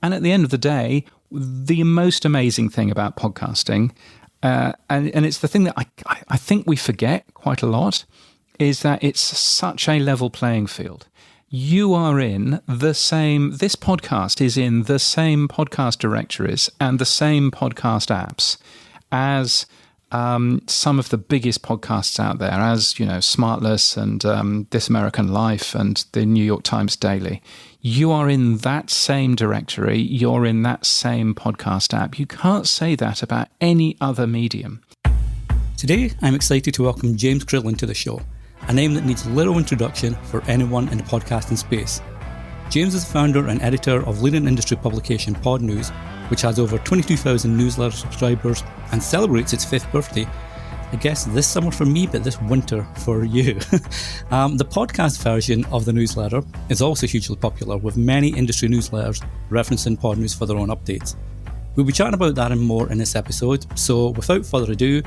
And at the end of the day, the most amazing thing about podcasting, and it's the thing that I think we forget quite a lot, is that it's such a level playing field. You are in the same, this podcast is in the same podcast directories and the same podcast apps as some of the biggest podcasts out there, as, you know, Smartless and This American Life and the New York Times Daily. You are in that same directory. You're in that same podcast app. You can't say that about any other medium. Today, I'm excited to welcome James Cridland to the show, a name that needs little introduction for anyone in the podcasting space. James is the founder and editor of leading industry publication Podnews, which has over 22,000 newsletter subscribers and celebrates its 5th birthday, I guess this summer for me, but this winter for you. The podcast version of the newsletter is also hugely popular, with many industry newsletters referencing Podnews for their own updates. We'll be chatting about that and more in this episode, so without further ado,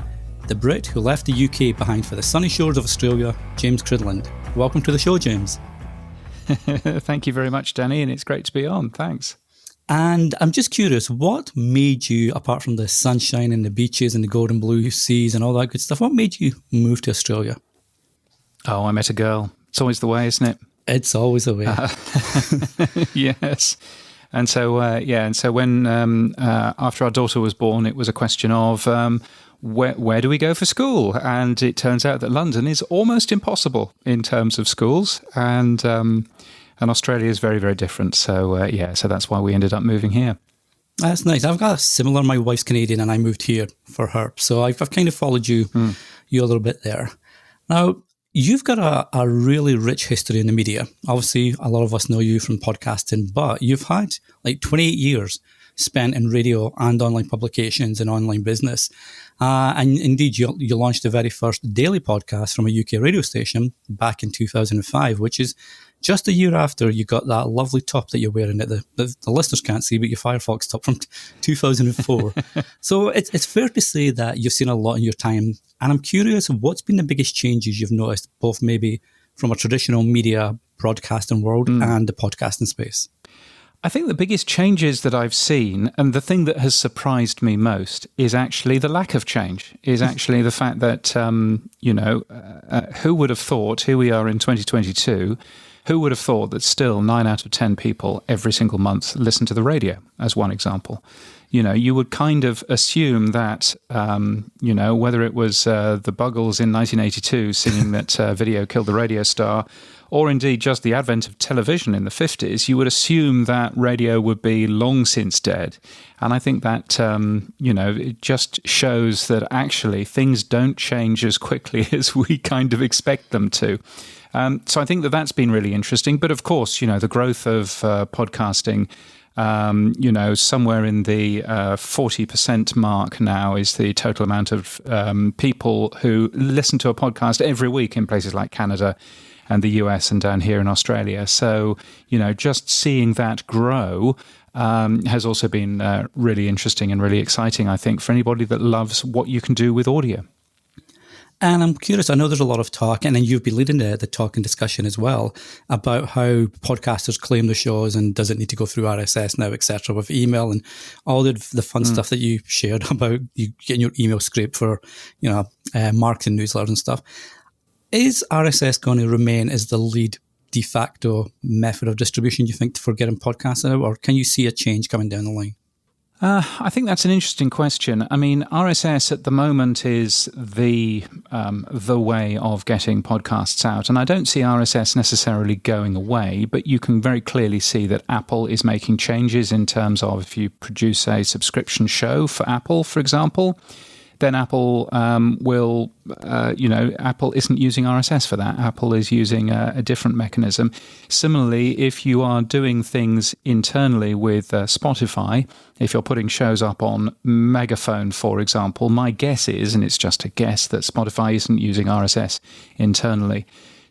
the Brit who left the UK behind for the sunny shores of Australia, James Cridland. Welcome to the show, James. Thank you very much, Danny, and it's great to be on. Thanks. And I'm just curious, what made you, apart from the sunshine and the beaches and the golden blue seas and all that good stuff, what made you move to Australia? Oh, I met a girl. It's always the way, isn't it? It's always the way. Yes. And so, when after our daughter was born, it was a question of where do we go for school? And it turns out that London is almost impossible in terms of schools, and Australia is very, very different. So, so that's why we ended up moving here. That's nice. I've got a similar, my wife's Canadian and I moved here for her. So I've kind of followed you a little bit there. Now, you've got a really rich history in the media. Obviously, a lot of us know you from podcasting, but you've had like 28 years spent in radio and online publications and online business. And indeed, you launched the very first daily podcast from a UK radio station back in 2005, which is just a year after you got that lovely top that you're wearing that the listeners can't see, but your Firefox top from 2004. So it's fair to say that you've seen a lot in your time. And I'm curious, what's been the biggest changes you've noticed, both maybe from a traditional media broadcasting world and the podcasting space? I think the biggest changes that I've seen, and the thing that has surprised me most, is actually the lack of change, is actually the fact that, who would have thought, here we are in 2022, who would have thought that still 9 out of 10 people every single month listen to the radio, as one example? You know, you would kind of assume that, whether it was the Buggles in 1982 singing that video killed the radio star, or indeed just the advent of television in the 50s, you would assume that radio would be long since dead. And I think that, it just shows that actually things don't change as quickly as we kind of expect them to. So I think that that's been really interesting. But of course, the growth of podcasting, somewhere in the 40% mark now is the total amount of people who listen to a podcast every week in places like Canada and the US and down here in Australia. So, just seeing that grow has also been really interesting and really exciting, I think, for anybody that loves what you can do with audio. And I'm curious, I know there's a lot of talk, and then you've been leading the talk and discussion as well, about how podcasters claim the shows and does it need to go through RSS now, etc., with email and all the fun stuff that you shared about you getting your email scraped for, marketing newsletters and stuff. Is RSS going to remain as the lead de facto method of distribution, you think, for getting podcasts out, or can you see a change coming down the line? I think that's an interesting question. I mean, RSS at the moment is the way of getting podcasts out, and I don't see RSS necessarily going away, but you can very clearly see that Apple is making changes in terms of if you produce a subscription show for Apple, for example, then Apple Apple isn't using RSS for that. Apple is using a different mechanism. Similarly, if you are doing things internally with Spotify, if you're putting shows up on Megaphone, for example, my guess is, and it's just a guess, that Spotify isn't using RSS internally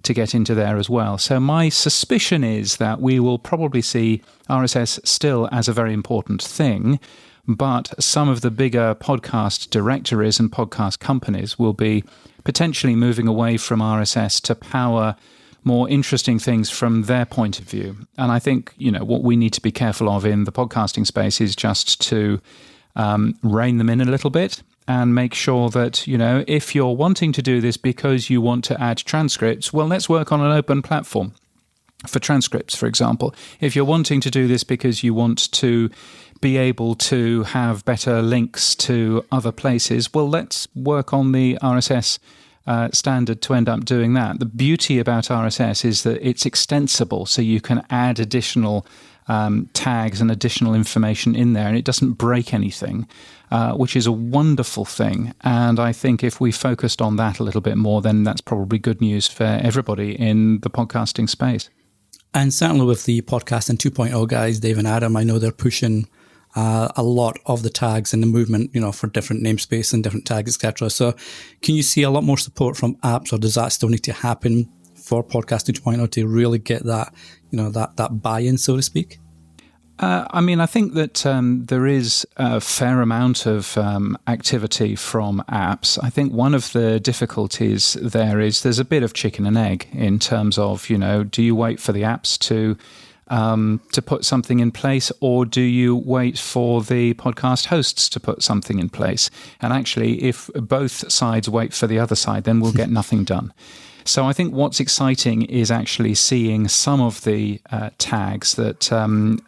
to get into there as well. So my suspicion is that we will probably see RSS still as a very important thing, but some of the bigger podcast directories and podcast companies will be potentially moving away from RSS to power more interesting things from their point of view. And I think, what we need to be careful of in the podcasting space is just to rein them in a little bit and make sure that, if you're wanting to do this because you want to add transcripts, well, let's work on an open platform for transcripts, for example. If you're wanting to do this because you want to be able to have better links to other places, well, let's work on the RSS standard to end up doing that. The beauty about RSS is that it's extensible, so you can add additional tags and additional information in there, and it doesn't break anything, which is a wonderful thing. And I think if we focused on that a little bit more, then that's probably good news for everybody in the podcasting space. And certainly with the Podcasting 2.0 guys, Dave and Adam, I know they're pushing a lot of the tags and the movement, for different namespace and different tags, etc. So can you see a lot more support from apps, or does that still need to happen for Podcasting 2.0 to really get that, that buy-in, so to speak? I think that there is a fair amount of activity from apps. I think one of the difficulties there's a bit of chicken and egg in terms of, do you wait for the apps to put something in place, or do you wait for the podcast hosts to put something in place? And actually, if both sides wait for the other side, then we'll get nothing done. So I think what's exciting is actually seeing some of the tags that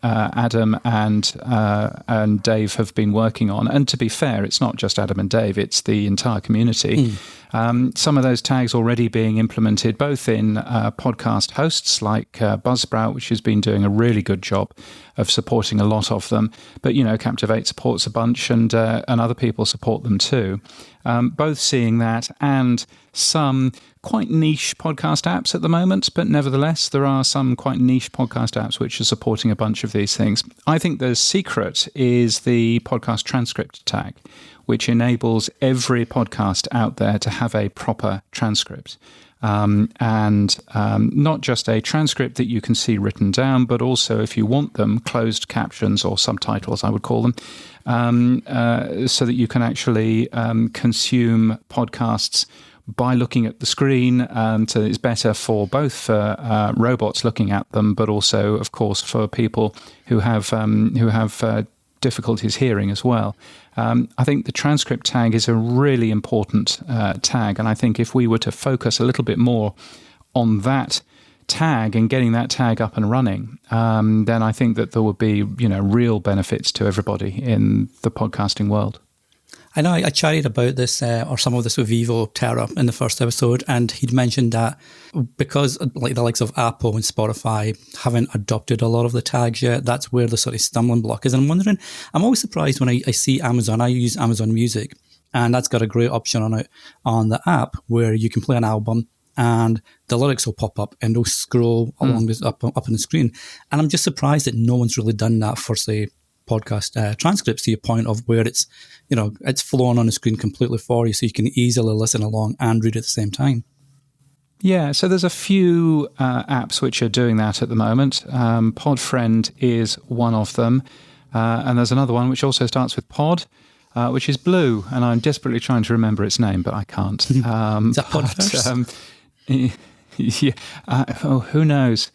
Adam and Dave have been working on. And to be fair, it's not just Adam and Dave, it's the entire community. Some of those tags already being implemented both in podcast hosts like Buzzsprout, which has been doing a really good job of supporting a lot of them. But, Captivate supports a bunch, and other people support them too. Both seeing that, and some quite niche podcast apps at the moment, but nevertheless, there are some quite niche podcast apps which are supporting a bunch of these things. I think the secret is the podcast transcript tag, which enables every podcast out there to have a proper transcript. And not just a transcript that you can see written down, but also, if you want them, closed captions or subtitles, I would call them, so that you can actually consume podcasts by looking at the screen. So it's better for both robots looking at them, but also, of course, for people who have difficulties hearing as well. I think the transcript tag is a really important tag, and I think if we were to focus a little bit more on that tag and getting that tag up and running, then I think that there would be, real benefits to everybody in the podcasting world. I know I chatted about this or some of this with Vivo Terra in the first episode, and he'd mentioned that because like the likes of Apple and Spotify haven't adopted a lot of the tags yet, that's where the sort of stumbling block is. And I'm wondering, I'm always surprised when I see Amazon. I use Amazon Music, and that's got a great option on it on the app where you can play an album and the lyrics will pop up and they'll scroll along this up on the screen. And I'm just surprised that no one's really done that for, say, podcast transcripts, to your point of where it's, it's flowing on the screen completely for you, so you can easily listen along and read at the same time. Yeah, so there's a few apps which are doing that at the moment. Podfriend is one of them, and there's another one which also starts with Pod, which is blue, and I'm desperately trying to remember its name, but I can't. Is that Podverse? Who knows?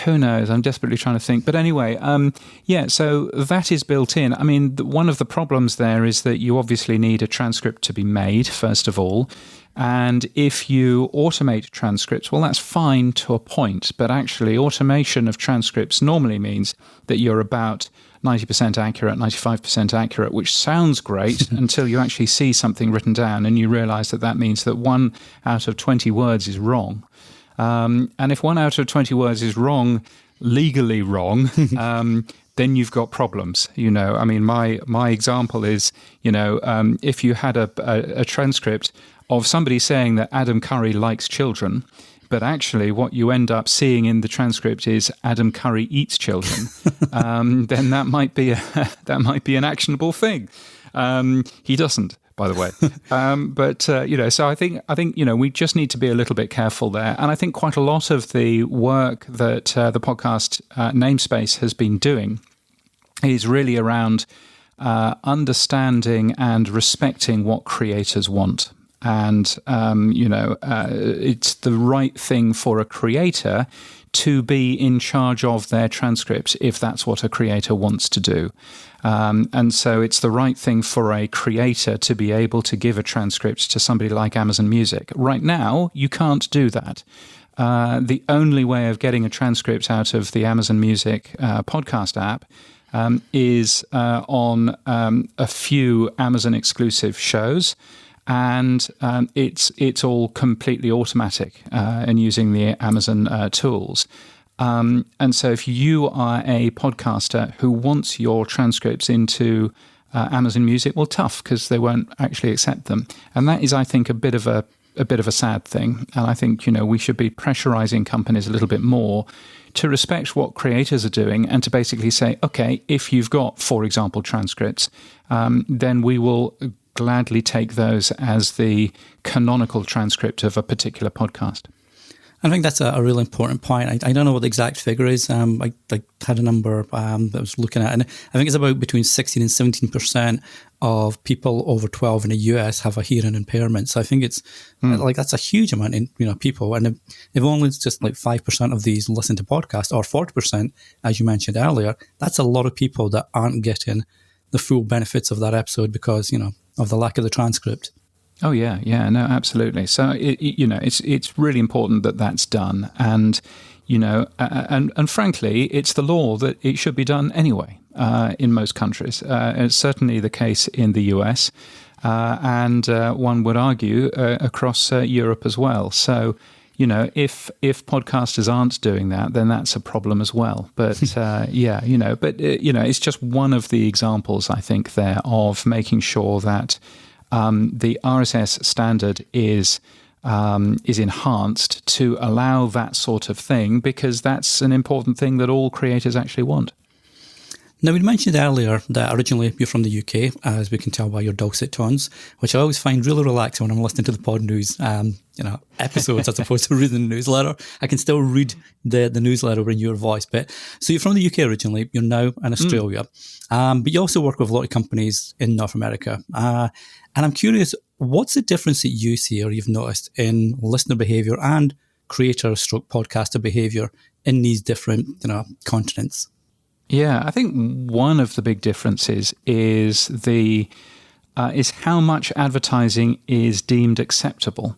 Who knows? I'm desperately trying to think. But anyway, so that is built in. I mean, one of the problems there is that you obviously need a transcript to be made, first of all. And if you automate transcripts, well, that's fine to a point. But actually, automation of transcripts normally means that you're about 90% accurate, 95% accurate, which sounds great until you actually see something written down and you realize that means that 1 out of 20 words is wrong. And if 1 out of 20 words is wrong, legally wrong, then you've got problems. I mean, my example is, if you had a transcript of somebody saying that Adam Curry likes children, but actually what you end up seeing in the transcript is Adam Curry eats children, then that might be an actionable thing. He doesn't, by the way. So I think we just need to be a little bit careful there. And I think quite a lot of the work that the podcast namespace has been doing is really around understanding and respecting what creators want. And, it's the right thing for a creator to be in charge of their transcripts if that's what a creator wants to do. And so it's the right thing for a creator to be able to give a transcript to somebody like Amazon Music. Right now, you can't do that. The only way of getting a transcript out of the Amazon Music podcast app is on a few Amazon exclusive shows. And it's all completely automatic and using the Amazon tools. And so if you are a podcaster who wants your transcripts into Amazon Music, well, tough, because they won't actually accept them. And that is, I think, a bit of a sad thing. And I think, we should be pressurizing companies a little bit more to respect what creators are doing and to basically say, okay, if you've got, for example, transcripts, then we will gladly take those as the canonical transcript of a particular podcast. I think that's a really important point. I don't know what the exact figure is. I had a number that I was looking at, and I think it's about between 16 and 17% of people over 12 in the US have a hearing impairment. So I think it's that's a huge amount in people, and if only it's just like 5% of these listen to podcasts, or 40%, as you mentioned earlier, that's a lot of people that aren't getting the full benefits of that episode because of the lack of the transcript. Oh yeah, no, absolutely. So it's really important that that's done, and and frankly, it's the law that it should be done anyway in most countries. It's certainly the case in the US, and one would argue across Europe as well. So if podcasters aren't doing that, then that's a problem as well. But it's just one of the examples, I think, there of making sure that the RSS standard is enhanced to allow that sort of thing, because that's an important thing that all creators actually want. Now, we mentioned earlier that originally you're from the UK, as we can tell by your dulcet tones, which I always find really relaxing when I'm listening to the Podnews episodes as opposed to reading the newsletter. I can still read the newsletter in your voice. But so you're from the UK originally, you're now in Australia, but you also work with a lot of companies in North America. And I'm curious, what's the difference that you see or you've noticed in listener behaviour and creator/podcaster behaviour in these different continents? Yeah, I think one of the big differences is how much advertising is deemed acceptable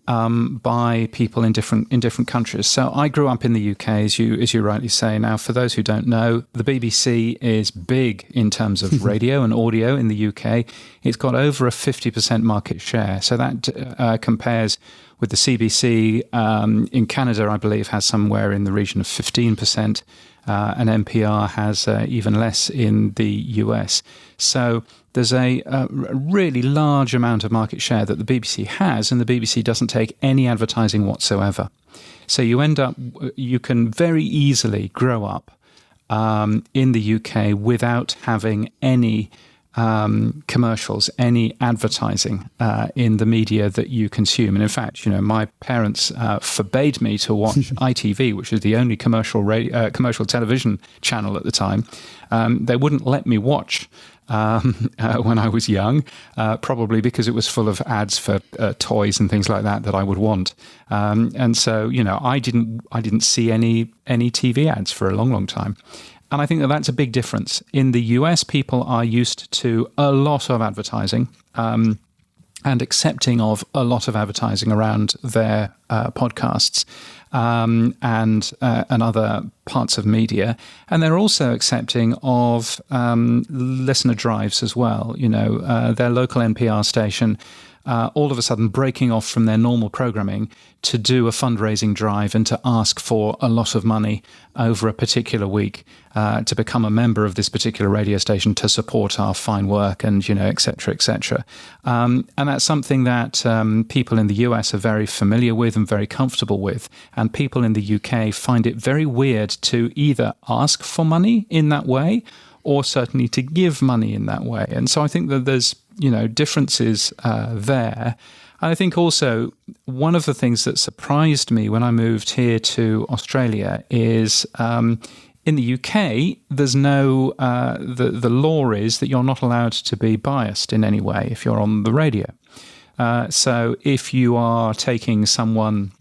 by people in different countries. So I grew up in the UK, as you rightly say. Now, for those who don't know, the BBC is big in terms of radio and audio in the UK. It's got over a 50% market share. So that compares with the CBC in Canada, I believe, has somewhere in the region of 15%. And NPR has even less in the US. So there's a really large amount of market share that the BBC has, and the BBC doesn't take any advertising whatsoever. So you can very easily grow up in the UK without having any commercials, any advertising in the media that you consume. And in fact, my parents forbade me to watch ITV, which was the only commercial television channel at the time. They wouldn't let me watch when I was young, probably because it was full of ads for toys and things like that I would want. And so, I didn't see any TV ads for a long, long time. And I think that that's a big difference. In the US, people are used to a lot of advertising and accepting of a lot of advertising around their podcasts and other parts of media. And they're also accepting of listener drives as well. Their local NPR station all of a sudden breaking off from their normal programming to do a fundraising drive and to ask for a lot of money over a particular week to become a member of this particular radio station to support our fine work and, et cetera, et cetera. And that's something that people in the US are very familiar with and very comfortable with. And people in the UK find it very weird to either ask for money in that way or certainly to give money in that way. And so I think that there's differences there. I think also one of the things that surprised me when I moved here to Australia is in the UK, there's no, the law is that you're not allowed to be biased in any way if you're on the radio. So if you are taking someone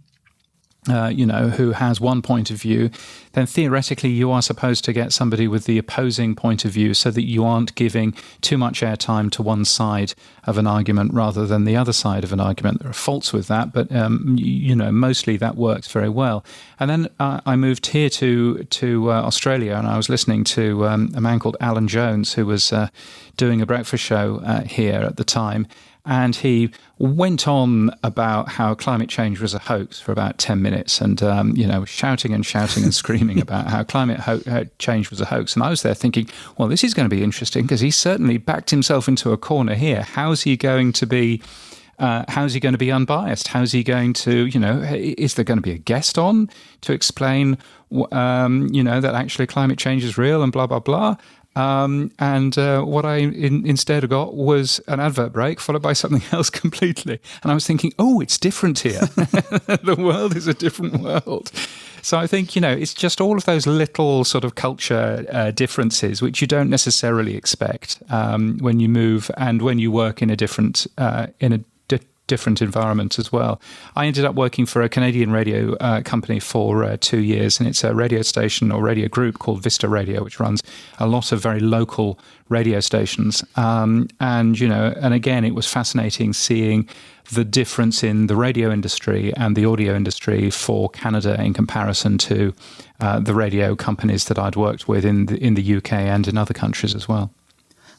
who has one point of view, then theoretically you are supposed to get somebody with the opposing point of view so that you aren't giving too much airtime to one side of an argument rather than the other side of an argument. There are faults with that, but, mostly that works very well. And then I moved here to Australia, and I was listening to a man called Alan Jones, who was doing a breakfast show here at the time. And he went on about how climate change was a hoax for about 10 minutes and, shouting and screaming about how climate change was a hoax. And I was there thinking, well, this is going to be interesting because he's certainly backed himself into a corner here. How's he going to be unbiased? How's he going to, is there going to be a guest on to explain, that actually climate change is real and blah, blah, blah? What I instead got was an advert break followed by something else completely. And I was thinking, oh, it's different here. The world is a different world. So I think, it's just all of those little sort of culture differences which you don't necessarily expect when you move and when you work in a different different environment as well. I ended up working for a Canadian radio company for 2 years, and it's a radio station or radio group called Vista Radio, which runs a lot of very local radio stations. And again, it was fascinating seeing the difference in the radio industry and the audio industry for Canada in comparison to the radio companies that I'd worked with in the UK and in other countries as well.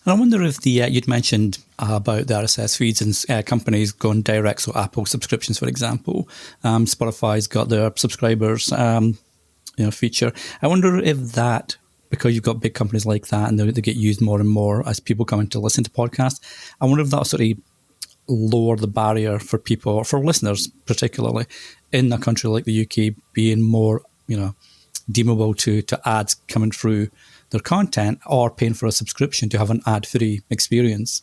And I wonder if you'd mentioned about the RSS feeds and companies going direct, so Apple subscriptions, for example. Spotify's got their subscribers feature. I wonder if that, because you've got big companies like that and they get used more and more as people come in to listen to podcasts, I wonder if that'll sort of lower the barrier for people, for listeners particularly, in a country like the UK being more, deemable to ads coming through their content or paying for a subscription to have an ad-free experience.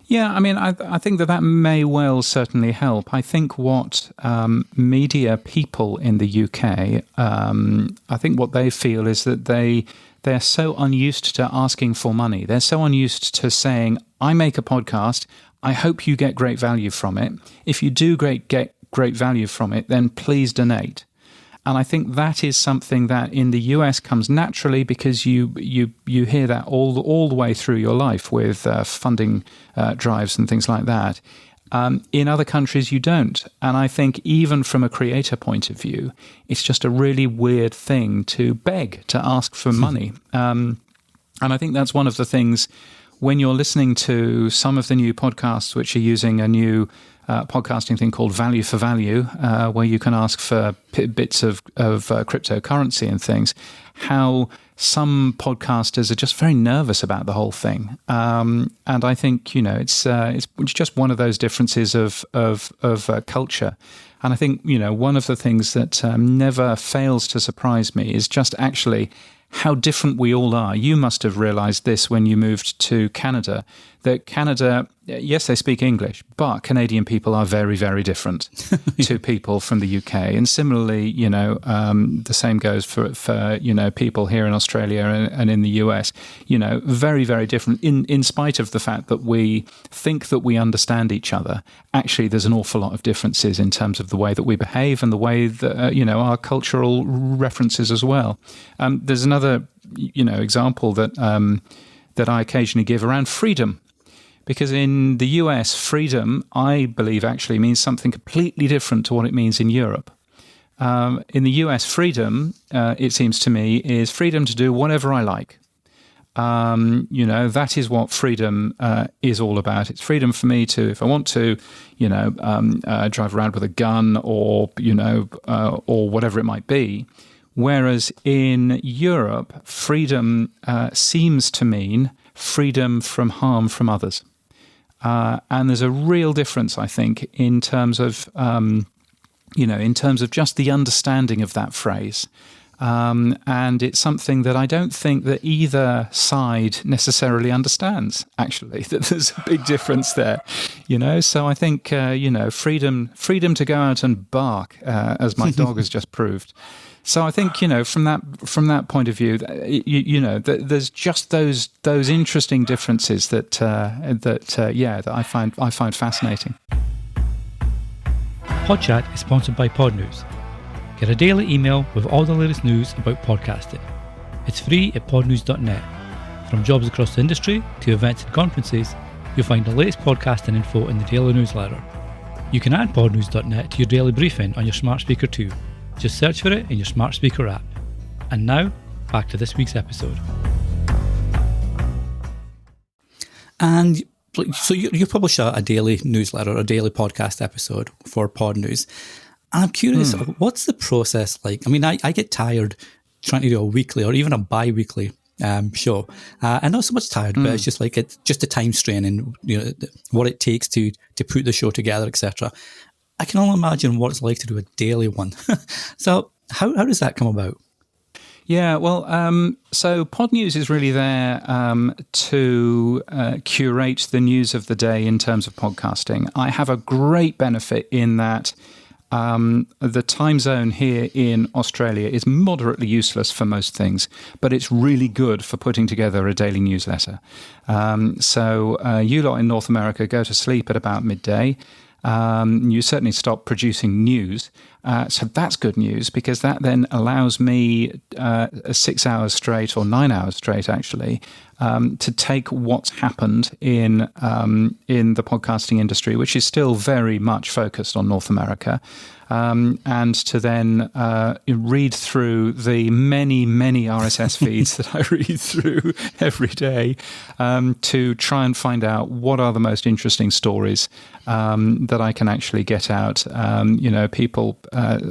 Yeah, I mean, I think that may well certainly help. I think what media people in the UK, I think what they feel is that they're so unused to asking for money. They're so unused to saying, I make a podcast, I hope you get great value from it. If you do get great value from it, then please donate. And I think that is something that in the US comes naturally because you hear that all the way through your life with funding drives and things like that. In other countries, you don't. And I think even from a creator point of view, it's just a really weird thing to beg, to ask for money. And I think that's one of the things when you're listening to some of the new podcasts which are using a new podcasting thing called value for value, where you can ask for bits of cryptocurrency and things, how some podcasters are just very nervous about the whole thing. And I think, it's just one of those differences of culture. And I think, one of the things that never fails to surprise me is just actually how different we all are. You must have realized this when you moved to Canada, that Canada, yes, they speak English, but Canadian people are very, very different to people from the UK. And similarly, the same goes for people here in Australia and in the US, very, very different in spite of the fact that we think that we understand each other. Actually, there's an awful lot of differences in terms of the way that we behave and the way that, our cultural references as well. There's another, example that I occasionally give around freedom. Because in the US, freedom, I believe, actually means something completely different to what it means in Europe. In the US, freedom, it seems to me, is freedom to do whatever I like. That is what freedom is all about. It's freedom for me to, if I want to, drive around with a gun or whatever it might be. Whereas in Europe, freedom seems to mean freedom from harm from others. And there's a real difference, I think, in terms of, just the understanding of that phrase. And it's something that I don't think that either side necessarily understands, actually, that there's a big difference there, So I think, freedom to go out and bark, as my dog has just proved. So I think, from that point of view, there's just those interesting differences that I find fascinating. Podchat is sponsored by Podnews. Get a daily email with all the latest news about podcasting. It's free at podnews.net. From jobs across the industry to events and conferences, you'll find the latest podcasting info in the daily newsletter. You can add podnews.net to your daily briefing on your smart speaker too. Just search for it in your smart speaker app. And now, back to this week's episode. And so you publish a daily newsletter, a daily podcast episode for Podnews. And I'm curious, what's the process like? I mean, I get tired trying to do a weekly or even a bi-weekly show. And not so much tired, but it's just like it's just a time strain and what it takes to put the show together, etc. I can only imagine what it's like to do a daily one. So how does that come about? Yeah, well, so Podnews is really there to curate the news of the day in terms of podcasting. I have a great benefit in that the time zone here in Australia is moderately useless for most things, but it's really good for putting together a daily newsletter. So you lot in North America go to sleep at about midday. You certainly stop producing news. So that's good news because that then allows me 6 hours straight or 9 hours straight, actually, to take what's happened in the podcasting industry, which is still very much focused on North America, and to then read through the many, many RSS feeds that I read through every day to try and find out what are the most interesting stories that I can actually get out. People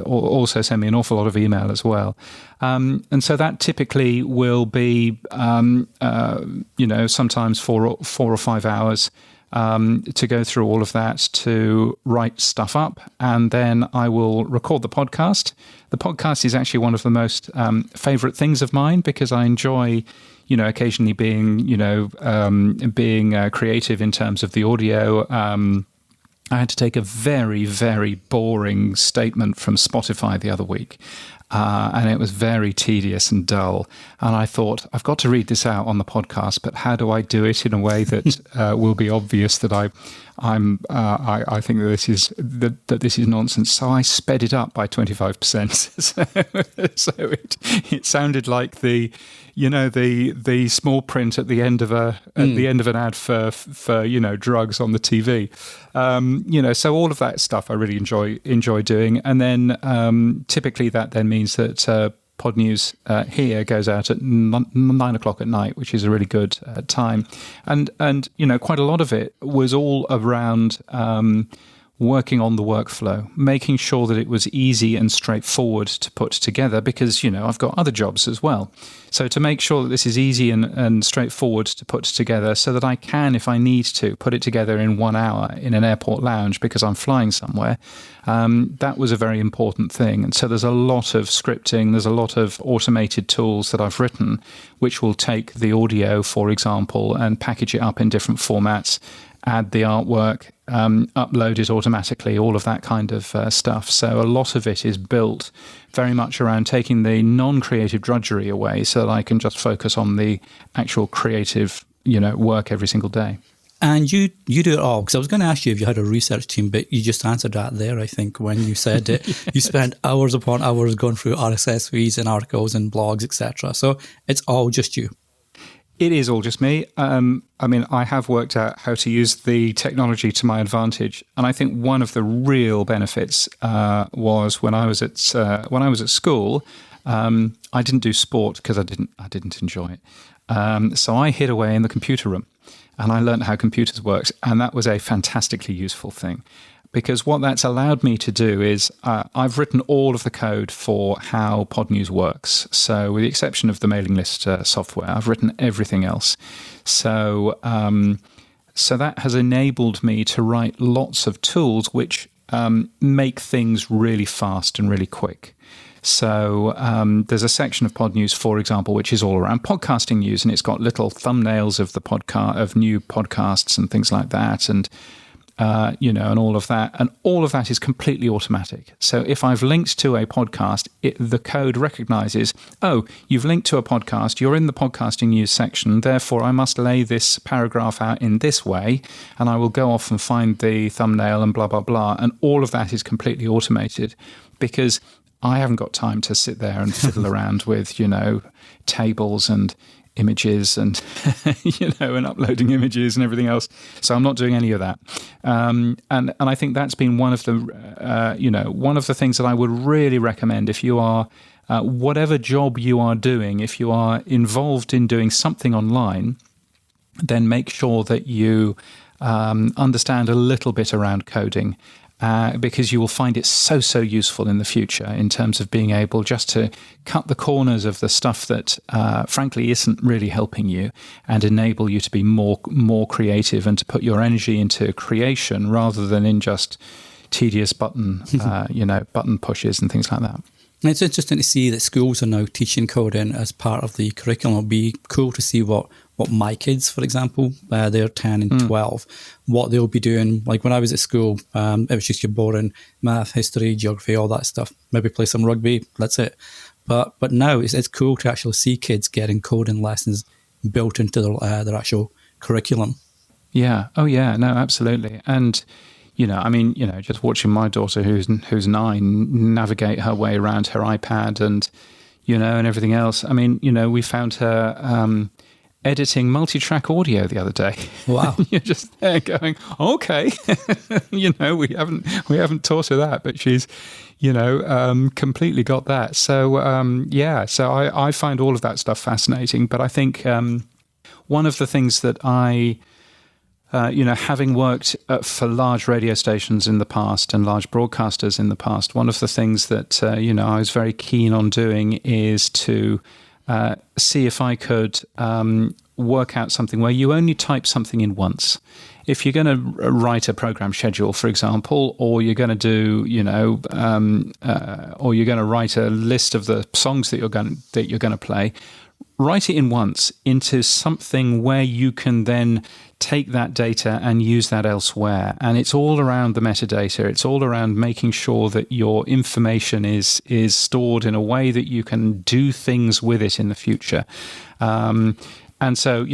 also send me an awful lot of email as well. And so that typically will be, sometimes 4 or 5 hours to go through all of that, to write stuff up, and then I will record the podcast. The podcast is actually one of the most favorite things of mine because I enjoy, occasionally being creative in terms of the audio. I had to take a very, very boring statement from Spotify the other week. And it was very tedious and dull. And I thought, I've got to read this out on the podcast, but how do I do it in a way that will be obvious that I think that this is nonsense? So I sped it up by 25%. So it sounded like the small print at the end of an ad for drugs on the TV. So all of that stuff I really enjoy doing, and then typically that then means that Podnews here goes out at 9 o'clock at night, which is a really good time, and quite a lot of it was all around working on the workflow, making sure that it was easy and straightforward to put together because, I've got other jobs as well. So to make sure that this is easy and straightforward to put together so that I can, if I need to, put it together in 1 hour in an airport lounge because I'm flying somewhere, that was a very important thing. And so there's a lot of scripting, there's a lot of automated tools that I've written, which will take the audio, for example, and package it up in different formats, add the artwork, upload it automatically, all of that kind of stuff. So a lot of it is built very much around taking the non-creative drudgery away so that I can just focus on the actual creative, work every single day. And you do it all, because I was going to ask you if you had a research team, but you just answered that there, I think, when you said that you spend hours upon hours going through RSS feeds and articles and blogs, etc. So it's all just you. It is all just me. I have worked out how to use the technology to my advantage, and I think one of the real benefits was when I was at school. I didn't do sport because I didn't enjoy it. So I hid away in the computer room, and I learned how computers worked, and that was a fantastically useful thing. Because what that's allowed me to do is I've written all of the code for how Podnews works. So with the exception of the mailing list software, I've written everything else. So that has enabled me to write lots of tools which make things really fast and really quick. So there's a section of Podnews, for example, which is all around podcasting news, and it's got little thumbnails of the podcast, of new podcasts and things like that. And and all of that. And all of that is completely automatic. So if I've linked to a podcast, the code recognizes, oh, you've linked to a podcast, you're in the podcasting news section, therefore I must lay this paragraph out in this way, and I will go off and find the thumbnail and blah, blah, blah. And all of that is completely automated because I haven't got time to sit there and fiddle around with, tables and images and and uploading images and everything else. So I'm not doing any of that. And I think that's been one of the things that I would really recommend if you are whatever job you are doing, if you are involved in doing something online, then make sure that you understand a little bit around coding. Because you will find it so useful in the future in terms of being able just to cut the corners of the stuff that, frankly, isn't really helping you and enable you to be more creative and to put your energy into creation rather than in just tedious button pushes and things like that. And it's interesting to see that schools are now teaching coding as part of the curriculum. It'll be cool to see what my kids, for example, they're 10 and 12, what they'll be doing. Like when I was at school, it was just your boring math, history, geography, all that stuff. Maybe play some rugby, that's it. But now it's cool to actually see kids getting coding lessons built into their actual curriculum. Yeah. Oh, yeah. No, absolutely. And just watching my daughter who's 9 navigate her way around her iPad and everything else. I mean, we found her editing multi-track audio the other day. Wow. You're just there going, okay. we haven't taught her that, but she's completely got that. So so I find all of that stuff fascinating. But I think one of the things that I having worked for large radio stations in the past and large broadcasters in the past, one of the things that, I was very keen on doing is to see if I could work out something where you only type something in once. If you're going to write a program schedule, for example, or you're going to do, or you're going to write a list of the songs that you're going to play, write it in once into something where you can then take that data and use that elsewhere. And it's all around the metadata. It's all around making sure that your information is stored in a way that you can do things with it in the future. And so,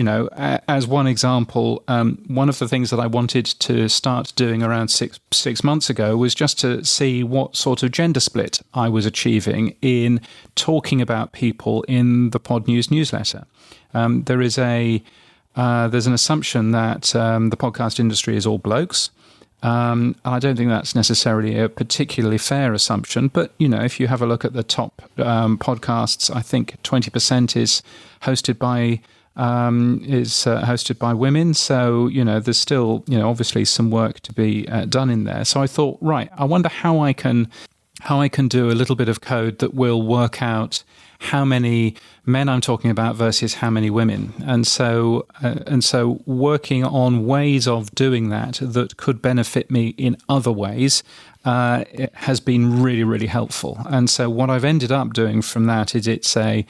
as one example, one of the things that I wanted to start doing around six months ago was just to see what sort of gender split I was achieving in talking about people in the Podnews newsletter. There's an assumption that the podcast industry is all blokes. I don't think that's necessarily a particularly fair assumption, but if you have a look at the top podcasts, I think 20% is hosted by women. So there's still obviously some work to be done in there. So I thought, right, I wonder how I can do a little bit of code that will work out how many men I'm talking about versus how many women. And so working on ways of doing that could benefit me in other ways it has been really, really helpful. And so what I've ended up doing from that is it's a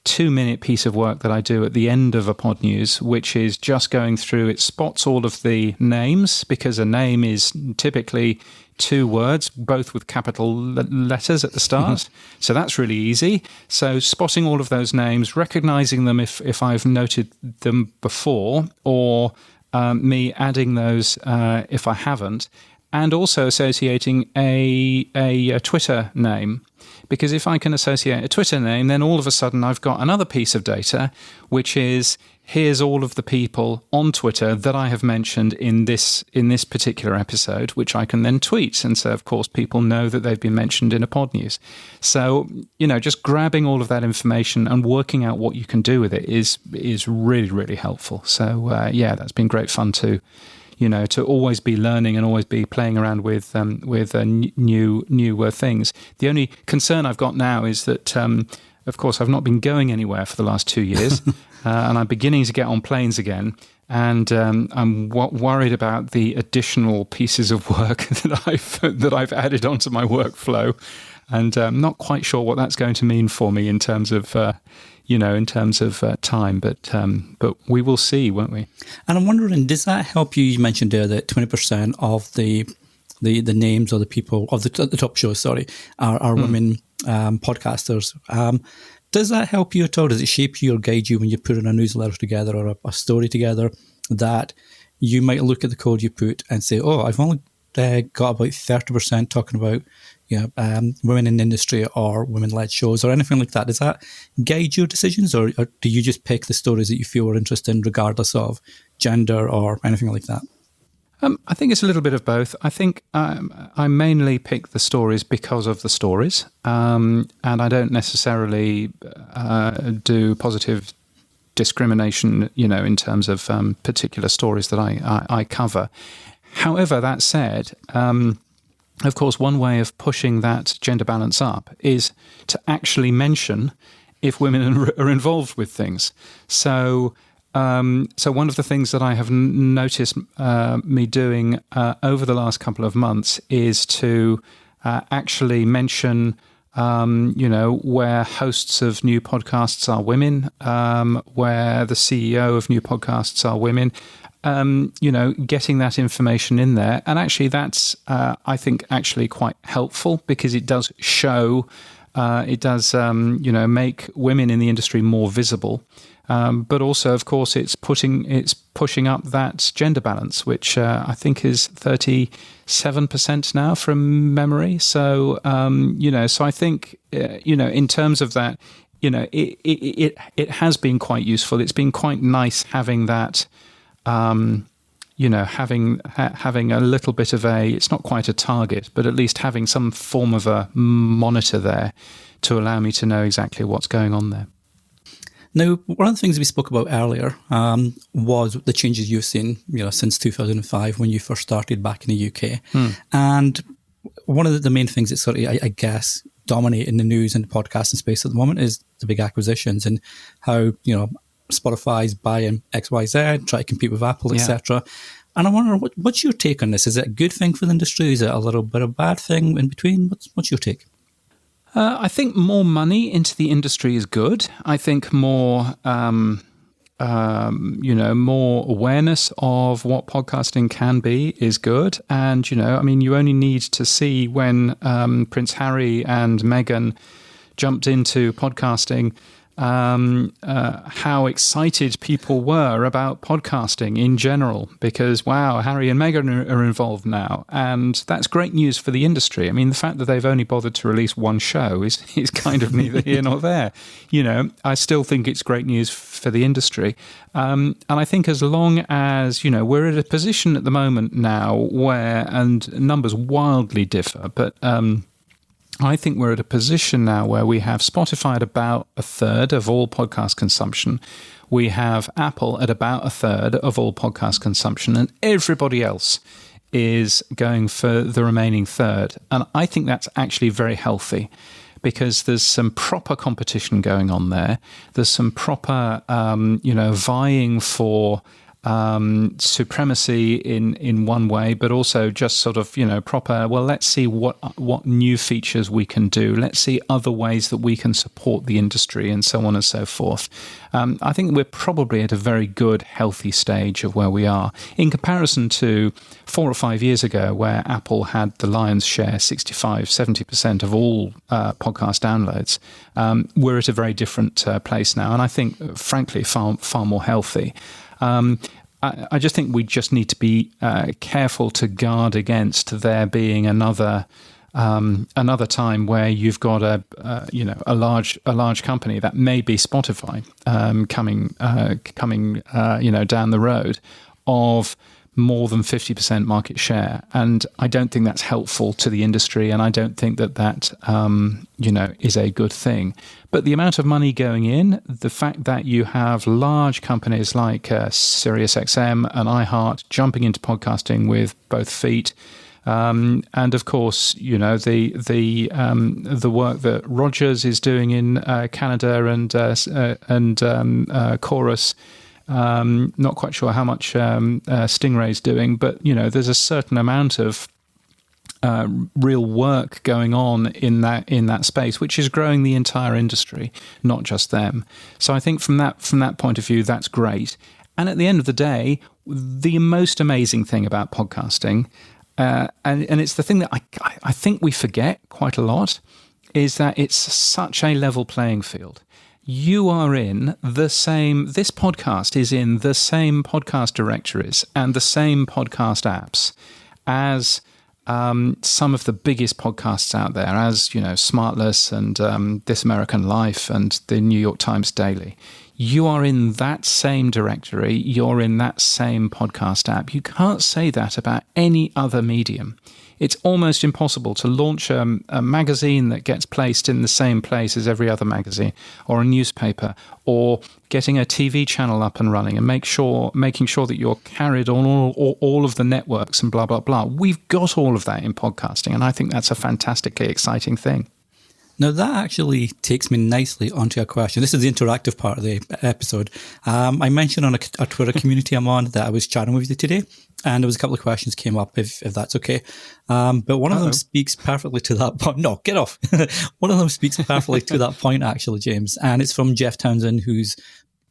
2-minute piece of work that I do at the end of a Podnews, which is just going through, it spots all of the names, because a name is typically 2 words, both with capital letters at the start. So that's really easy. So spotting all of those names, recognizing them if I've noted them before, or me adding those if I haven't, and also associating a Twitter name. Because if I can associate a Twitter name, then all of a sudden I've got another piece of data, which is here's all of the people on Twitter that I have mentioned in this particular episode, which I can then tweet. And so, of course, people know that they've been mentioned in a Podnews. So, just grabbing all of that information and working out what you can do with it is really, really helpful. So, that's been great fun to always be learning and always be playing around with new things. The only concern I've got now is that, of course, I've not been going anywhere for the last 2 years, and I'm beginning to get on planes again. And I'm worried about the additional pieces of work that I've added onto my workflow, and I'm not quite sure what that's going to mean for me in terms of in terms of time. But we will see, won't we? And I'm wondering, does that help you? You mentioned there that 20% of the names or the people of the top shows, are women podcasters. Does that help you at all? Does it shape you or guide you when you put in a newsletter together or a story together, that you might look at the code you put and say, oh, I've only got about 30% talking about women in the industry or women-led shows or anything like that? Does that guide your decisions, or do you just pick the stories that you feel are interesting regardless of gender or anything like that? I think it's a little bit of both. I think I mainly pick the stories because of the stories, and I don't necessarily do positive discrimination, in terms of particular stories that I cover. However, that said, of course, one way of pushing that gender balance up is to actually mention if women are involved with things. So one of the things that I have noticed me doing over the last couple of months is to actually mention, where hosts of new podcasts are women, where the CEO of new podcasts are women, getting that information in there. And actually that's, I think, actually quite helpful, because it does show, make women in the industry more visible. But also, of course, it's pushing up that gender balance, which I think is 37% now from memory. So, so I think, in terms of that, it has been quite useful. It's been quite nice having that, having a little bit of it's not quite a target, but at least having some form of a monitor there to allow me to know exactly what's going on there. Now, one of the things we spoke about earlier was the changes you've seen, since 2005 when you first started back in the UK. And one of the main things that's I guess, dominating the news and the podcasting space at the moment is the big acquisitions and how, Spotify's buying XYZ, try to compete with Apple, etc. And I wonder, what's your take on this? Is it a good thing for the industry? Is it a little bit of a bad thing in between? What's your take? I think more money into the industry is good. I think more, more awareness of what podcasting can be is good. And, you only need to see when Prince Harry and Meghan jumped into podcasting, how excited people were about podcasting in general, because, wow, Harry and Meghan are involved now. And that's great news for the industry. I mean, the fact that they've only bothered to release one show is kind of neither here nor there. I still think it's great news for the industry. And I think as long as, we're at a position at the moment now where, and numbers wildly differ, but I think we're at a position now where we have Spotify at about a third of all podcast consumption. We have Apple at about a third of all podcast consumption, and everybody else is going for the remaining third. And I think that's actually very healthy, because there's some proper competition going on there. There's some proper, vying for supremacy in one way, but also just sort of, proper, well, let's see what new features we can do. Let's see other ways that we can support the industry, and so on and so forth. I think we're probably at a very good, healthy stage of where we are in comparison to 4 or 5 years ago, where Apple had the lion's share, 65-70% of all podcast downloads. We're at a very different place now, and I think, frankly, far more healthy. I just think we just need to be careful to guard against there being another time where you've got a large company that may be Spotify coming down the road of more than 50% market share. And I don't think that's helpful to the industry, and I don't think that is a good thing. But the amount of money going in, the fact that you have large companies like SiriusXM and iHeart jumping into podcasting with both feet, and of course, the work that Rogers is doing in Canada and Chorus. Not quite sure how much Stingray's doing, but there's a certain amount of real work going on in that space, which is growing the entire industry, not just them. So I think from that point of view, that's great. And at the end of the day, the most amazing thing about podcasting, and it's the thing that I think we forget quite a lot, is that it's such a level playing field. You are in this podcast is in the same podcast directories and the same podcast apps as some of the biggest podcasts out there, as, you know, Smartless and This American Life and the New York Times Daily. You are in that same directory. You're in that same podcast app. You can't say that about any other medium. It's almost impossible to launch a magazine that gets placed in the same place as every other magazine, or a newspaper, or getting a TV channel up and running and making sure that you're carried on all of the networks and blah, blah, blah. We've got all of that in podcasting, and I think that's a fantastically exciting thing. Now, that actually takes me nicely onto a question. This is the interactive part of the episode. I mentioned on a Twitter community I'm on that I was chatting with you today, and there was a couple of questions came up, if that's okay. But one of them speaks perfectly to that point. No, get off. One of them speaks perfectly to that point, actually, James. And it's from Jeff Townsend, who's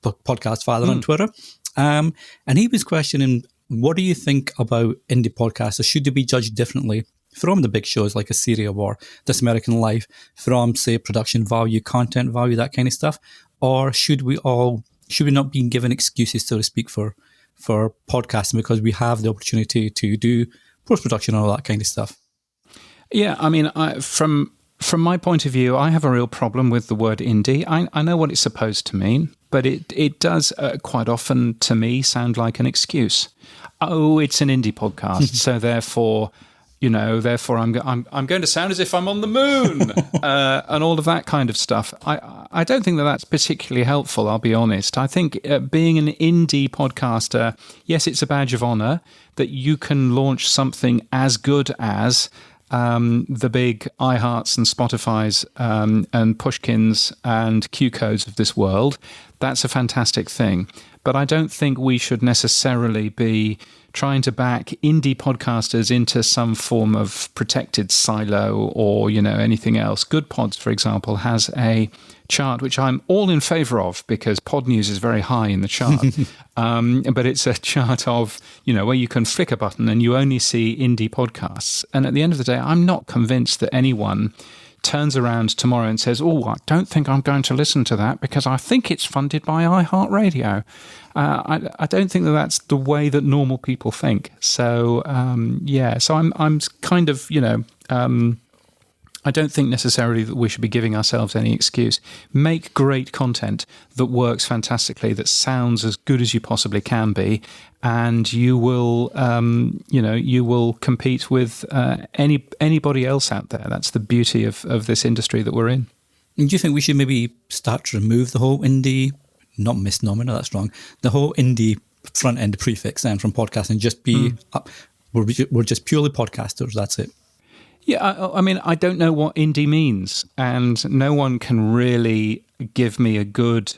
podcast father on Twitter. And he was questioning, what do you think about indie podcasts? Should they be judged differently from the big shows like a Serial or This American Life, from, say, production value, content value, that kind of stuff? Or should we not be given excuses, so to speak, for podcasting, because we have the opportunity to do post-production and all that kind of stuff? Yeah, I mean, from my point of view, I have a real problem with the word indie. I know what it's supposed to mean, but it does quite often, to me, sound like an excuse. Oh, it's an indie podcast, so therefore I'm going to sound as if I'm on the moon, and all of that kind of stuff. I don't think that that's particularly helpful, I'll be honest. I think being an indie podcaster, yes, it's a badge of honor that you can launch something as good as the big iHearts and Spotifys and Pushkins and Q-Codes of this world. That's a fantastic thing. But I don't think we should necessarily be trying to back indie podcasters into some form of protected silo or, anything else. Good Pods, for example, has a chart which I'm all in favor of because Podnews is very high in the chart. But it's a chart of, where you can flick a button and you only see indie podcasts. And at the end of the day, I'm not convinced that anyone turns around tomorrow and says, I don't think I'm going to listen to that because I think it's funded by iHeartRadio. I don't think that that's the way that normal people think. So, so I'm kind of, I don't think necessarily that we should be giving ourselves any excuse. Make great content that works fantastically, that sounds as good as you possibly can be, and you will, you will compete with anybody else out there. That's the beauty of this industry that we're in. Do you think we should maybe start to remove the whole indie, not misnomer, no, that's wrong, the whole indie front end prefix then from podcasting, just be, we're just purely podcasters, that's it? Yeah, I mean, I don't know what indie means, and no one can really give me a good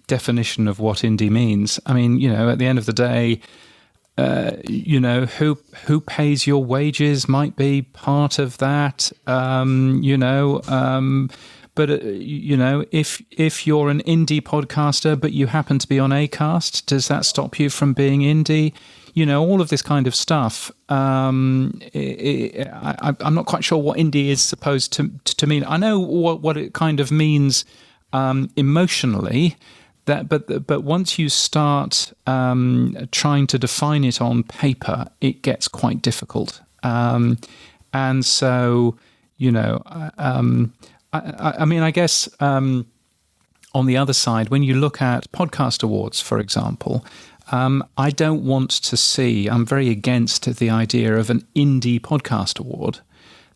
definition of what indie means. I mean, at the end of the day, who pays your wages might be part of that, but, if you're an indie podcaster, but you happen to be on Acast, does that stop you from being indie? All of this kind of stuff. I'm not quite sure what indie is supposed to mean. I know what it kind of means emotionally, but once you start trying to define it on paper, it gets quite difficult. And so, I mean, I guess on the other side, when you look at podcast awards, for example, I don't want to see, I'm very against the idea of an indie podcast award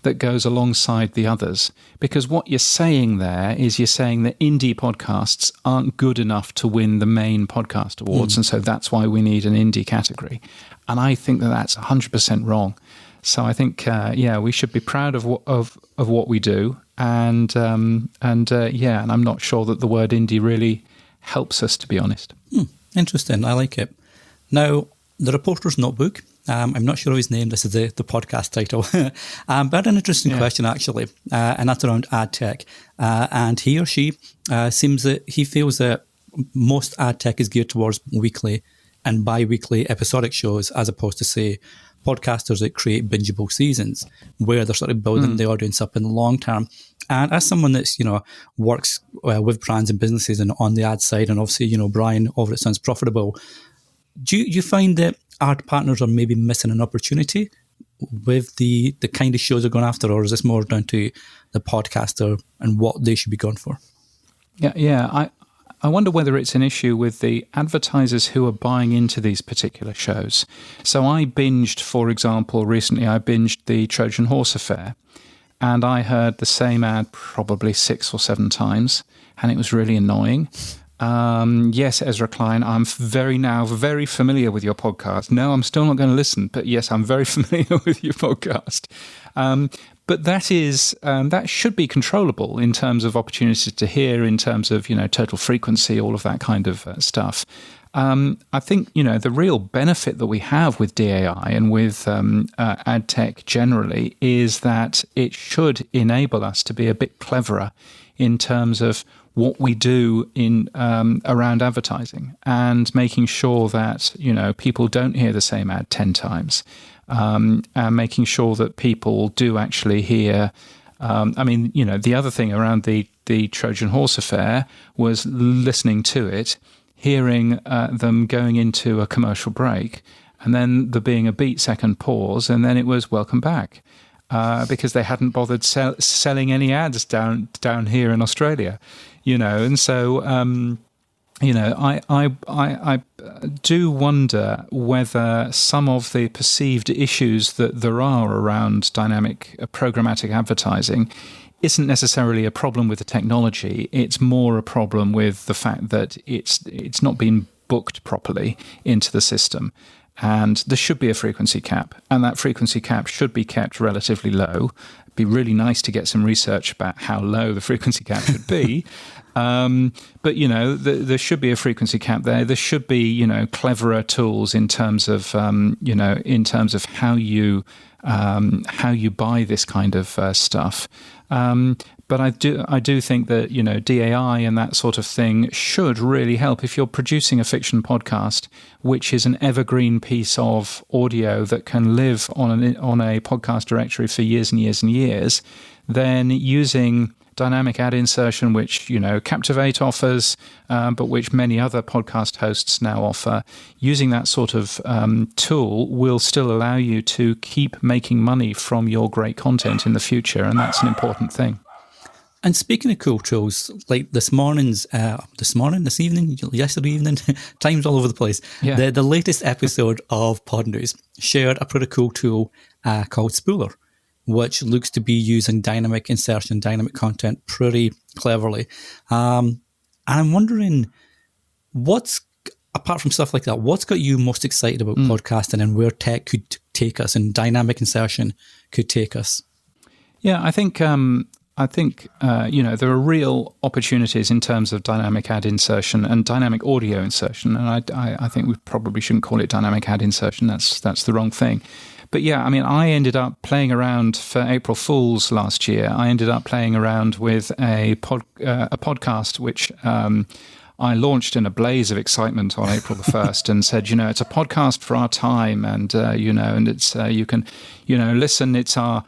that goes alongside the others, because what you're saying there is you're saying that indie podcasts aren't good enough to win the main podcast awards, and so that's why we need an indie category. And I think that that's 100% wrong. So I think, we should be proud of what we do, and I'm not sure that the word indie really helps us, to be honest. Interesting. I like it. Now, the Reporter's Notebook I'm not sure of his name. This is the podcast title. But an interesting question, actually, and that's around ad tech. And he or she seems that he feels that most ad tech is geared towards weekly and bi-weekly episodic shows, as opposed to, say, podcasters that create bingeable seasons, where they're sort of building the audience up in the long term. And as someone that's, works with brands and businesses and on the ad side, and obviously, Brian over at Sounds Profitable, do you find that ad partners are maybe missing an opportunity with the kind of shows they're going after, or is this more down to the podcaster and what they should be going for? Yeah. I wonder whether it's an issue with the advertisers who are buying into these particular shows. So I binged, for example, recently I binged the Trojan Horse Affair, and I heard the same ad probably 6 or 7 times, and it was really annoying. Yes, Ezra Klein, I'm very familiar with your podcast. No, I'm still not going to listen, but yes, I'm very familiar with your podcast. But that should be controllable in terms of opportunities to hear, in terms of, total frequency, all of that kind of stuff. I think, the real benefit that we have with DAI and with ad tech generally is that it should enable us to be a bit cleverer in terms of what we do in around advertising, and making sure that people don't hear the same ad 10 times, and making sure that people do actually hear. The other thing around the Trojan Horse Affair was listening to it, hearing them going into a commercial break, and then there being a beat-second pause, and then it was welcome back. Because they hadn't bothered selling any ads down here in Australia, and so I do wonder whether some of the perceived issues that there are around dynamic programmatic advertising isn't necessarily a problem with the technology. It's more a problem with the fact that it's not been booked properly into the system. And there should be a frequency cap, and that frequency cap should be kept relatively low. It'd be really nice to get some research about how low the frequency cap should be. But, there should be a frequency cap there. There should be, cleverer tools in terms of, how you buy this kind of stuff. But I do think that, DAI and that sort of thing should really help. If you're producing a fiction podcast, which is an evergreen piece of audio that can live on a podcast directory for years and years and years, then using dynamic ad insertion, which, Captivate offers, but which many other podcast hosts now offer, using that sort of tool will still allow you to keep making money from your great content in the future. And that's an important thing. And speaking of cool tools, like this evening, yesterday evening, time's all over the place. Yeah. The latest episode of Podnews shared a pretty cool tool called Spooler, which looks to be using dynamic insertion, dynamic content pretty cleverly. And I'm wondering, apart from stuff like that, what's got you most excited about podcasting and where tech could take us and dynamic insertion could take us? Yeah, I think there are real opportunities in terms of dynamic ad insertion and dynamic audio insertion. And I think we probably shouldn't call it dynamic ad insertion. That's the wrong thing. But yeah, I ended up playing around for April Fools last year. I ended up playing around with a podcast which I launched in a blaze of excitement on April the 1st and said, it's a podcast for our time, and and it's you can listen. It's our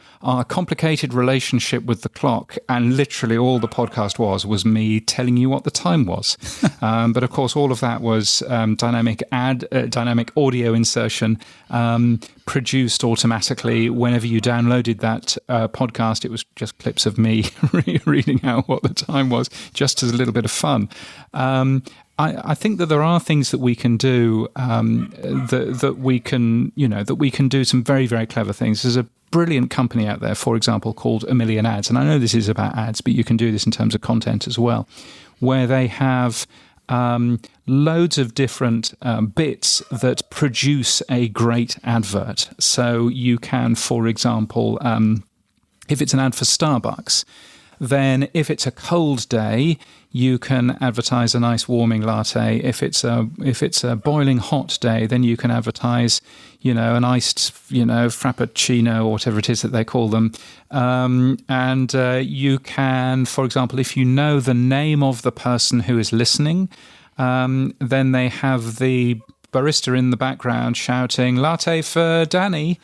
complicated relationship with the clock, and literally all the podcast was me telling you what the time was. But of course, all of that was dynamic audio insertion. Produced automatically whenever you downloaded that podcast. It was just clips of me reading out what the time was, just as a little bit of fun. I think that there are things that we can do that we can do some very, very clever things. There's a brilliant company out there, for example, called A Million Ads, and I know this is about ads, but you can do this in terms of content as well, where they have loads of different bits that produce a great advert. So you can, for example, if it's an ad for Starbucks, then if it's a cold day, you can advertise a nice warming latte. If it's a boiling hot day, then you can advertise, an iced, frappuccino or whatever it is that they call them. And you can, for example, if you know the name of the person who is listening, then they have the barista in the background shouting "latte for Danny,"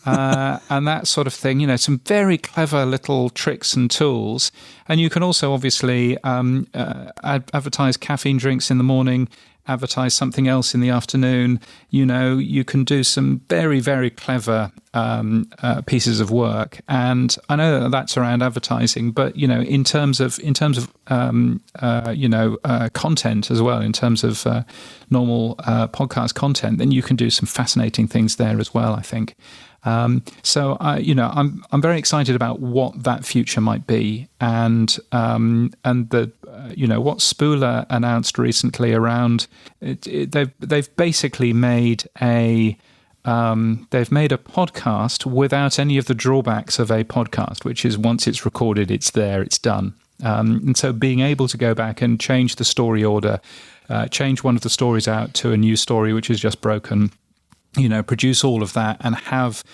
and that sort of thing. Some very clever little tricks and tools. And you can also obviously advertise caffeine drinks in the morning, advertise something else in the afternoon. You can do some very, very clever pieces of work. And I know that that's around advertising, but in terms of content as well, in terms of normal podcast content, then you can do some fascinating things there as well, I think. So I'm very excited about what that future might be, and the what Spooler announced recently around they've basically made a podcast without any of the drawbacks of a podcast, which is once it's recorded, it's there, it's done. And so being able to go back and change the story order, change one of the stories out to a new story which is just broken, produce all of that and have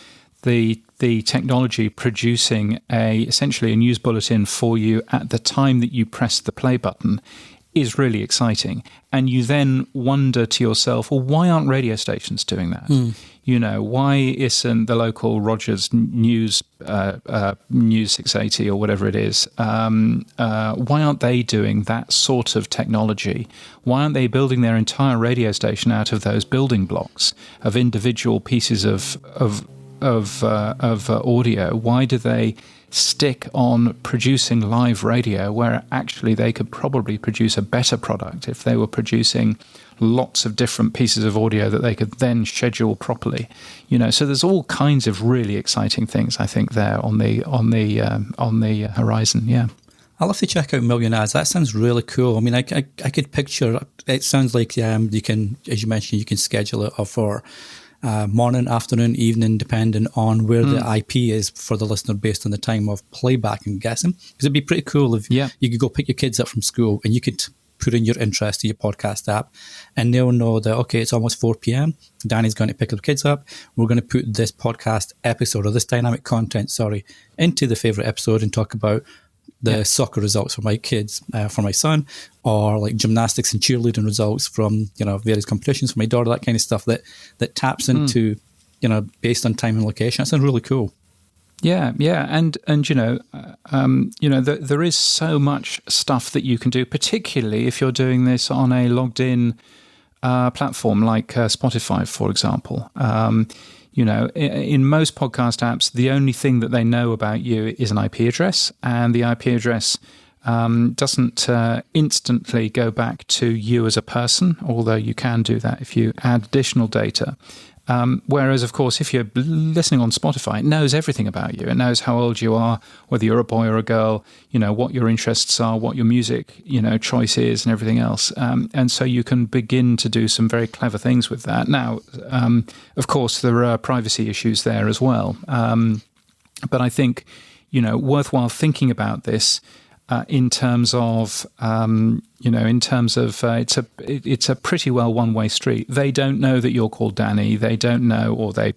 the technology producing essentially a news bulletin for you at the time that you press the play button is really exciting. And you then wonder to yourself, well, why aren't radio stations doing that? Why isn't the local Rogers News 680 or whatever it is, why aren't they doing that sort of technology? Why aren't they building their entire radio station out of those building blocks of individual pieces of audio? Why do they stick on producing live radio where actually they could probably produce a better product if they were producing lots of different pieces of audio that they could then schedule properly? So there's all kinds of really exciting things, I think, there on the horizon. Yeah. I'll have to check out Millionaires. That sounds really cool. I mean, I could picture, it sounds like you can, as you mentioned, you can schedule it for morning, afternoon, evening, depending on where the IP is for the listener based on the time of playback, I'm guessing. Because it'd be pretty cool if you could go pick your kids up from school and you could put in your interest to your podcast app and they'll know that, okay, it's almost 4 p.m. Danny's going to pick the kids up. We're going to put this podcast episode or this dynamic content, into the favourite episode and talk about the soccer results for my kids, for my son, or like gymnastics and cheerleading results from, various competitions for my daughter, that kind of stuff that taps into, based on time and location. That sounds really cool. Yeah. And there is so much stuff that you can do, particularly if you're doing this on a logged in platform like Spotify, for example. In most podcast apps, the only thing that they know about you is an IP address, and the IP address doesn't instantly go back to you as a person, although you can do that if you add additional data. Whereas, of course, if you're listening on Spotify, it knows everything about you. It knows how old you are, whether you're a boy or a girl, what your interests are, what your music, choice is and everything else. And so you can begin to do some very clever things with that. Now, of course, there are privacy issues there as well. But I think, worthwhile thinking about this in terms of it's a pretty well one-way street. They don't know that you're called Danny. They don't know, or they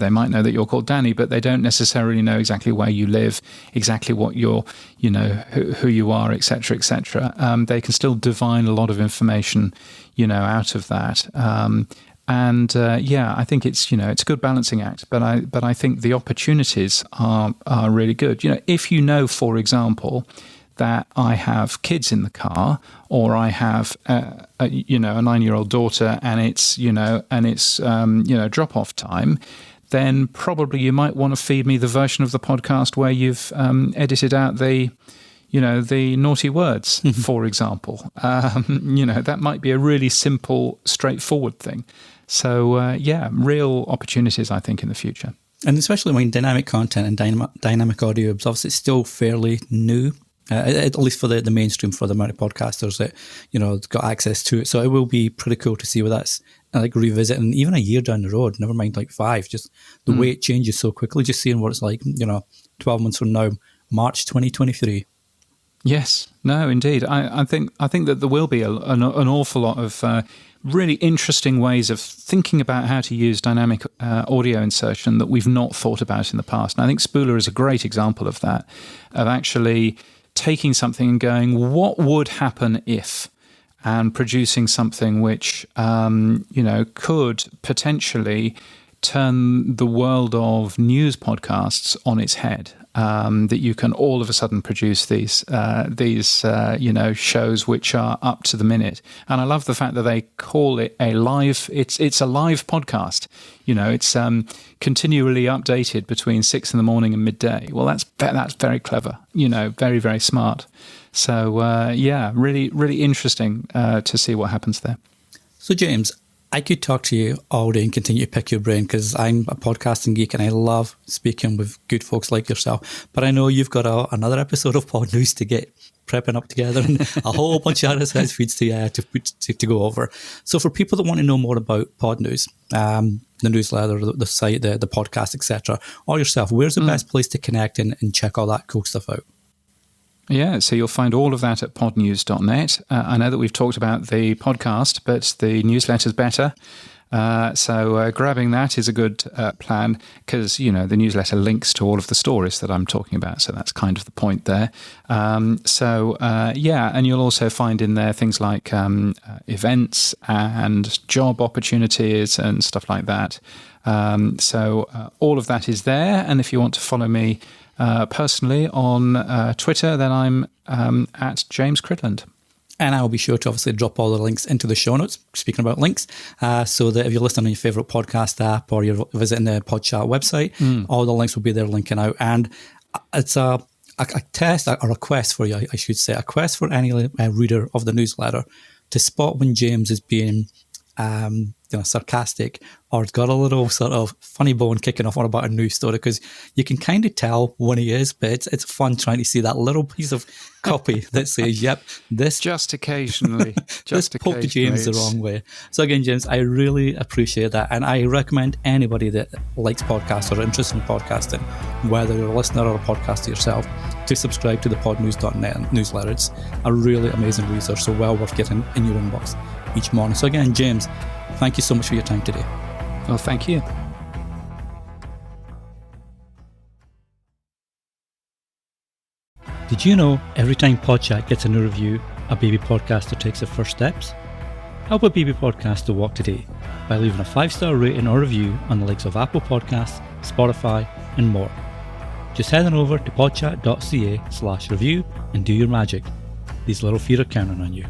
might know that you're called Danny, but they don't necessarily know exactly where you live, exactly what you're, who you are, etc., etc. They can still divine a lot of information, out of that. I think it's a good balancing act, but I think the opportunities are really good. If for example, that I have kids in the car, or I have a 9-year-old daughter, and it's drop off time, then probably you might want to feed me the version of the podcast where you've edited out the naughty words, for example. That might be a really simple, straightforward thing. So real opportunities, I think, in the future. And especially when dynamic content and dynamic audio is obviously still fairly new. At least for the mainstream, for the amount of podcasters that got access to it. So it will be pretty cool to see what that's like revisiting even a year down the road. Never mind like 5. Just the way it changes so quickly. Just seeing what it's like. 12 months from now, March 2023. Yes, no, indeed. I think that there will be an awful lot of really interesting ways of thinking about how to use dynamic audio insertion that we've not thought about in the past. And I think Spooler is a great example of that, of actually taking something and going, what would happen if? And producing something which, could potentially turn the world of news podcasts on its head. That you can all of a sudden produce these shows which are up to the minute. And I love the fact that they call it a live. It's a live podcast. It's continually updated between 6 in the morning and midday. Well, that's very clever. Very, very smart. So really, really interesting to see what happens there. So James, I could talk to you all day and continue to pick your brain because I'm a podcasting geek and I love speaking with good folks like yourself. But I know you've got another episode of Podnews to get prepping up together and a whole bunch of RSS feeds to go over. So for people that want to know more about Podnews, the newsletter, the site, the podcast, etc., or yourself, where's the best place to connect and check all that cool stuff out? Yeah, so you'll find all of that at podnews.net. I know that we've talked about the podcast, but the newsletter's better. So grabbing that is a good plan because, the newsletter links to all of the stories that I'm talking about. So that's kind of the point there. And you'll also find in there things like events and job opportunities and stuff like that. So all of that is there. And if you want to follow me personally on Twitter, then I'm at James Cridland. And I'll be sure to obviously drop all the links into the show notes, speaking about links, so that if you're listening on your favourite podcast app or you're visiting the PodChat website, all the links will be there linking out. And it's a test, or a quest for you, I should say, a quest for any reader of the newsletter to spot when James is being sarcastic or it's got a little sort of funny bone kicking off on about a news story, because you can kind of tell when he is, but it's fun trying to see that little piece of copy that says, yep, this just occasionally poked James the wrong way. So again, James, I really appreciate that, and I recommend anybody that likes podcasts or interested in podcasting, whether you're a listener or a podcaster yourself, to subscribe to the podnews.net newsletter. It's a really amazing resource, so well worth getting in your inbox each morning. So again, James, thank you so much for your time today. Well, thank you. Did you know every time PodChat gets a new review, a baby podcaster takes their first steps? Help a baby podcaster walk today by leaving a 5-star rating or review on the likes of Apple Podcasts, Spotify, and more. Just head on over to podchat.ca/review and do your magic. These little feet are counting on you.